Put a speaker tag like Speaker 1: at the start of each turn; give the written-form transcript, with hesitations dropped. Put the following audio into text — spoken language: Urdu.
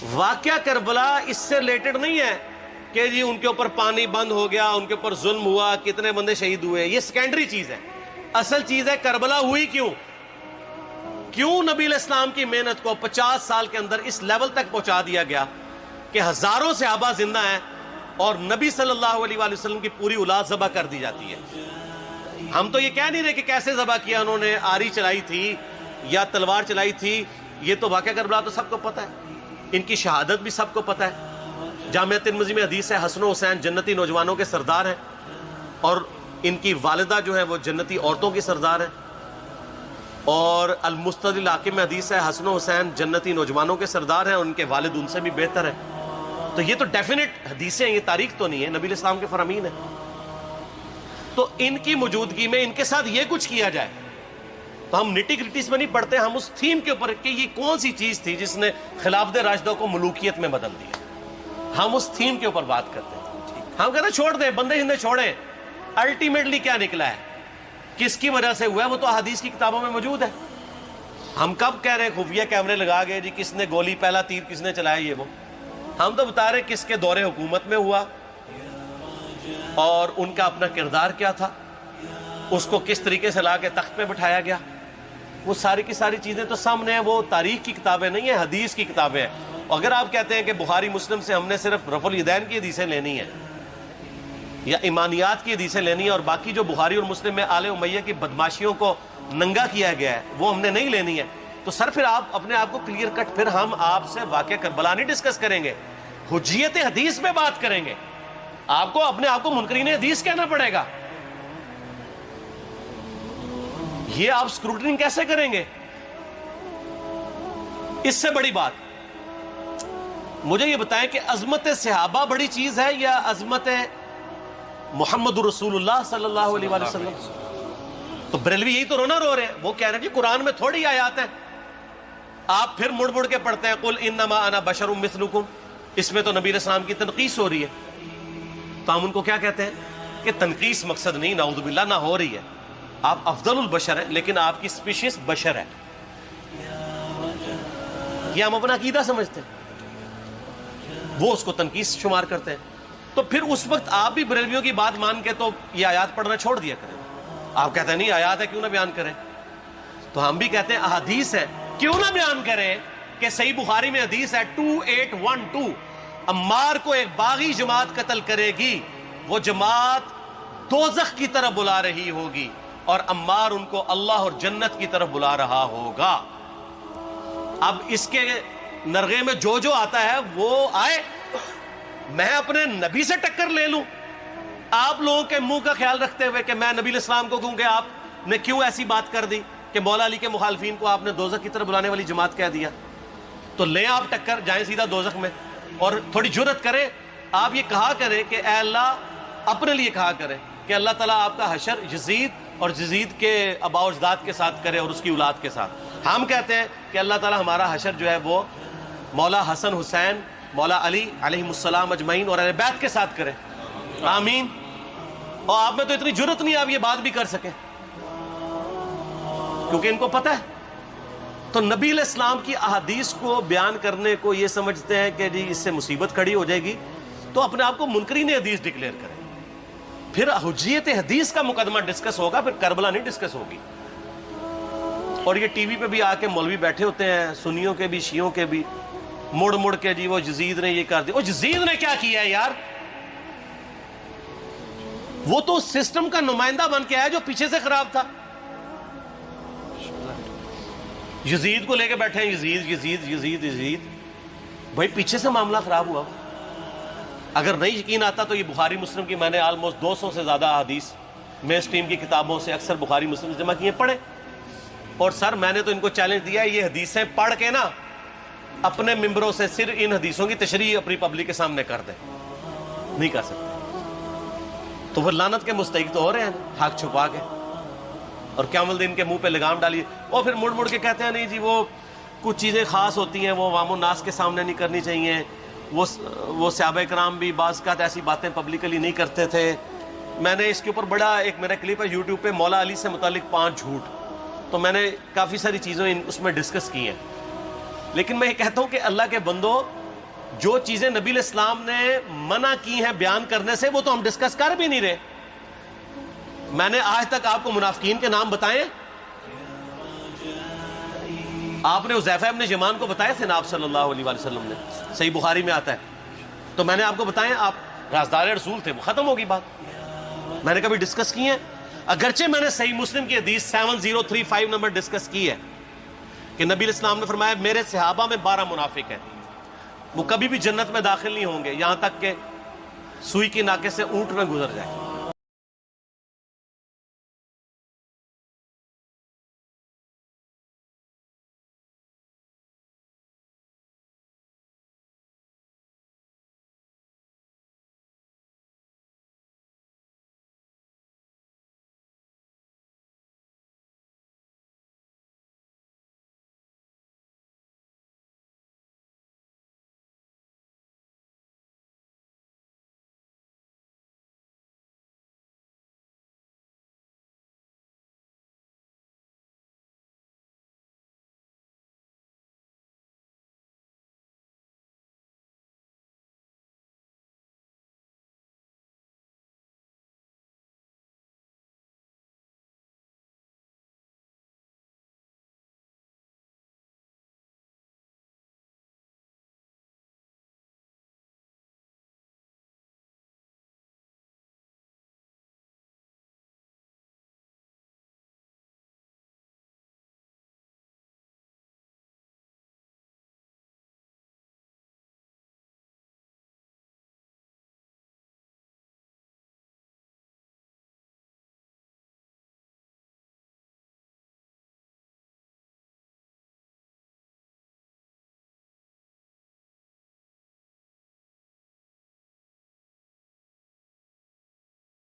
Speaker 1: واقعہ کربلا اس سے ریلیٹڈ نہیں ہے کہ جی ان کے اوپر پانی بند ہو گیا، ان کے اوپر ظلم ہوا، کتنے بندے شہید ہوئے، یہ سیکنڈری چیز ہے. اصل چیز ہے کربلا ہوئی کیوں نبی علیہ السلام کی محنت کو 50 سال کے اندر اس لیول تک پہنچا دیا گیا کہ ہزاروں صحابہ زندہ ہیں اور نبی صلی اللہ علیہ وآلہ وسلم کی پوری اولاد ذبح کر دی جاتی ہے. ہم تو یہ کہہ نہیں رہے کہ کیسے ذبح کیا انہوں نے، آری چلائی تھی یا تلوار چلائی تھی، یہ تو واقعہ کربلا تو سب کو پتہ ہے، ان کی شہادت بھی سب کو پتہ ہے. جامعہ ترمذی میں حدیث ہے حسن و حسین جنتی نوجوانوں کے سردار ہیں اور ان کی والدہ جو ہے وہ جنتی عورتوں کی سردار ہیں. اور المستدل حاکم میں حدیث ہے حسن و حسین جنتی نوجوانوں کے سردار ہیں اور ان کے والد ان سے بھی بہتر ہیں. تو یہ تو ڈیفینٹ حدیثیں ہیں، یہ تاریخ تو نہیں ہے، نبی علیہ السلام کے فرامین ہیں. تو ان کی موجودگی میں ان کے ساتھ یہ کچھ کیا جائے تو ہم نٹی گریٹیز میں نہیں پڑھتے، ہم اس تھیم کے اوپر کہ یہ کون سی چیز تھی جس نے خلافت راشدہ کو ملوکیت میں بدل دیا، ہم اس تھیم کے اوپر بات کرتے ہیں. ہم کہتے ہیں چھوڑ دیں، بندے ہندے چھوڑیں. الٹیمیٹلی کیا نکلا ہے، کس کی وجہ سے ہوا ہے، وہ تو حدیث کی کتابوں میں موجود ہے. ہم کب کہہ رہے ہیں خفیہ کیمرے لگا گئے جی کس نے گولی پہلا تیر کس نے چلایا، یہ وہ ہم تو بتا رہے کس کے دور حکومت میں ہوا اور ان کا اپنا کردار کیا تھا، اس کو کس طریقے سے لا کے تخت پہ بٹھایا گیا. وہ ساری کی ساری چیزیں تو سامنے ہیں، وہ تاریخ کی کتابیں نہیں ہیں، حدیث کی کتابیں ہیں. اگر آپ کہتے ہیں کہ بخاری مسلم سے ہم نے صرف رفع الیدین کی حدیثیں لینی ہیں یا ایمانیات کی حدیثیں لینی ہیں اور باقی جو بخاری اور مسلم میں آل امیہ کی بدماشیوں کو ننگا کیا گیا ہے وہ ہم نے نہیں لینی ہے، تو سر پھر آپ اپنے آپ کو کلیئر کٹ، پھر ہم آپ سے واقعہ کربلا نہیں ڈسکس کریں گے، حجیت حدیث پہ بات کریں گے. آپ کو اپنے آپ کو منکرین حدیث کہنا پڑے گا. یہ آپ اسکروٹنگ کیسے کریں گے؟ اس سے بڑی بات مجھے یہ بتائیں کہ عظمت صحابہ بڑی چیز ہے یا عظمت محمد رسول اللہ صلی اللہ علیہ وآلہ وسلم؟ تو بریلوی یہی تو رونا رو رہے ہیں، وہ کہہ رہے ہیں کہ قرآن میں تھوڑی آیات ہیں. آپ پھر مڑ مڑ کے پڑھتے ہیں قل انما انا بشر مثلکم، اس میں تو نبی علیہ السلام کی تنقیص ہو رہی ہے. تو ہم ان کو کیا کہتے ہیں کہ تنقیص مقصد نہیں، نعوذ باللہ، نہ ہو رہی ہے. آپ افضل البشر ہیں لیکن آپ کی سپیشیز بشر ہے، یہ ہم اپنا عقیدہ سمجھتے ہیں، وہ اس کو تنقیص شمار کرتے ہیں. تو پھر اس وقت آپ بھی بریلویوں کی بات مان کے تو یہ آیات پڑھنا چھوڑ دیا کریں. آپ کہتے ہیں نہیں آیات ہے کیوں نہ بیان کریں، تو ہم بھی کہتے ہیں احادیث ہے کیوں نہ بیان کریں. کہ صحیح بخاری میں حدیث ہے 2812 عمار کو ایک باغی جماعت قتل کرے گی، وہ جماعت دوزخ کی طرف بلا رہی ہوگی اور عمار ان کو اللہ اور جنت کی طرف بلا رہا ہوگا. اب اس کے نرغے میں جو آتا ہے وہ آئے، میں اپنے نبی سے ٹکر لے لوں. آپ لوگوں کے منہ کا خیال رکھتے ہوئے کہ میں نبی علیہ السلام کو کہوں کہ آپ نے کیوں ایسی بات کر دی کہ مولا علی کے مخالفین کو آپ نے دوزخ کی طرف بلانے والی جماعت کہہ دیا. تو لیں آپ ٹکر، جائیں سیدھا دوزخ میں. اور تھوڑی جرت کریں، آپ یہ کہا کریں کہ اے اللہ، اپنے لیے کہا کریں کہ اللہ تعالیٰ آپ کا حشر یزید اور یزید کے آباء و اجداد کے ساتھ کرے اور اس کی اولاد کے ساتھ. ہم کہتے ہیں کہ اللہ تعالیٰ ہمارا حشر جو ہے وہ مولا حسن حسین، مولا علی علیہم السلام اجمعین اور اہل بیت کے ساتھ کرے، آمین. اور آپ میں تو اتنی جرت نہیں آپ یہ بات بھی کر سکیں کیونکہ ان کو پتہ ہے. تو نبی علیہ السلام کی احادیث کو بیان کرنے کو یہ سمجھتے ہیں کہ جی اس سے مصیبت کھڑی ہو جائے گی، تو اپنے آپ کو منکرین حدیث ڈکلیئر کریں. پھر حجیت حدیث کا مقدمہ ڈسکس ہوگا، پھر کربلا نہیں ڈسکس ہوگی. اور یہ ٹی وی پہ بھی آ کے مولوی بیٹھے ہوتے ہیں، سنیوں کے بھی شیعوں کے بھی، مڑ مڑ کے جی وہ یزید نے یہ کر دیا. وہ یزید نے کیا کیا ہے یار؟ وہ تو سسٹم کا نمائندہ بن کے آیا جو پیچھے سے خراب تھا. یزید کو لے کے بیٹھے ہیں، یزید یزید یزید یزید. بھائی پیچھے سے معاملہ خراب ہوا. اگر نہیں یقین آتا تو یہ بخاری مسلم کی میں نے آلموسٹ 200 سے زیادہ حدیث مین اسٹریم کی کتابوں سے اکثر بخاری مسلم جمع کیے، پڑھے. اور سر میں نے تو ان کو چیلنج دیا ہے، یہ حدیثیں پڑھ کے نا اپنے ممبروں سے صرف ان حدیثوں کی تشریح اپنی پبلک کے سامنے کر دیں. نہیں کر سکتے تو وہ لعنت کے مستحق تو ہو رہے ہیں حق چھپا کے، اور قیامت دن کے منہ پہ لگام ڈالیے. اور پھر مڑ مڑ کے کہتے ہیں نہیں جی وہ کچھ چیزیں خاص ہوتی ہیں وہ عوام الناس کے سامنے نہیں کرنی چاہیے. وہ صحابہ کرام بھی بعض اوقات ایسی باتیں پبلکلی نہیں کرتے تھے. میں نے اس کے اوپر بڑا ایک میرا کلپ ہے یوٹیوب پہ، مولا علی سے متعلق 5 جھوٹ. تو میں نے کافی ساری چیزیں اس میں ڈسکس کی ہیں. لیکن میں یہ کہتا ہوں کہ اللہ کے بندو، جو چیزیں نبی علیہ السلام نے منع کی ہیں بیان کرنے سے وہ تو ہم ڈسکس کر بھی نہیں رہے. میں نے آج تک آپ کو منافقین کے نام بتائے؟ آپ نے حذیفہ ابن یمان کو بتایا تھے نا آپ صلی اللہ علیہ وآلہ وسلم نے, صحیح بخاری میں آتا ہے. تو میں نے آپ کو بتایا, آپ رازدار رسول تھے, وہ ختم ہوگی بات. میں نے کبھی ڈسکس کی ہے؟ اگرچہ میں نے صحیح مسلم کی حدیث 7035 نمبر ڈسکس کی ہے کہ نبی علیہ السلام نے فرمایا میرے صحابہ میں 12 منافق ہیں, وہ کبھی بھی جنت میں داخل نہیں ہوں گے یہاں تک کہ سوئی کی ناکے سے اونٹ نہ گزر جائے.